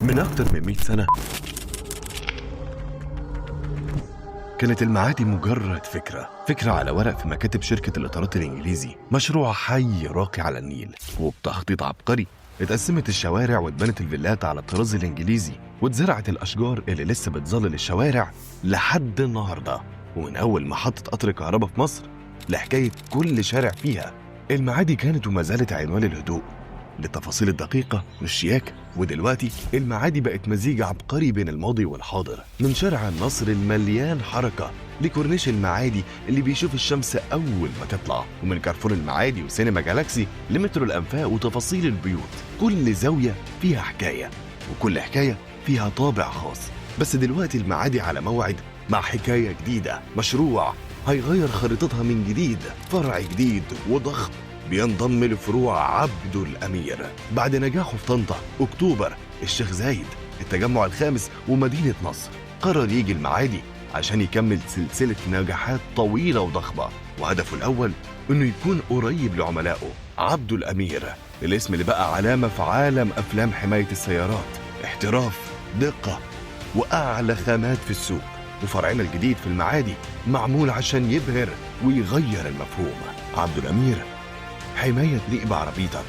من أكتر من 100 سنة كانت المعادي مجرد فكرة على ورق في مكاتب شركة الإطارات الإنجليزي، مشروع حي راقي على النيل وبتخطيط عبقري. اتقسمت الشوارع واتبنت الفيلات على الطراز الإنجليزي، واتزرعت الأشجار اللي لسه بتظلل الشوارع لحد النهاردة. ومن أول محطة قطر كهرباء في مصر لحكاية كل شارع فيها، المعادي كانت وما زالت عنوان الهدوء للتفاصيل الدقيقة والشياكة. ودلوقتي المعادي بقت مزيج عبقري بين الماضي والحاضر، من شارع النصر المليان حركة لكورنيش المعادي اللي بيشوف الشمس أول ما تطلع، ومن كارفور المعادي وسينما جالاكسي لمترو الأنفاق وتفاصيل البيوت. كل زاوية فيها حكاية، وكل حكاية فيها طابع خاص. بس دلوقتي المعادي على موعد مع حكاية جديدة، مشروع هيغير خريطتها من جديد، فرع جديد وضخم بينضم لفروع عبده الأمير بعد نجاحه في طنطا، أكتوبر، الشيخ زايد، التجمع الخامس ومدينة نصر. قرر يجي المعادي عشان يكمل سلسلة نجاحات طويلة وضخمة، وهدفه الأول إنه يكون قريب لعملائه. عبده الأمير، الاسم اللي بقى علامة في عالم أفلام حماية السيارات، احتراف، دقة، وأعلى خامات في السوق. وفرعنا الجديد في المعادي معمول عشان يبهر ويغير المفهوم. عبده الأمير، حماية تليق بعربيتك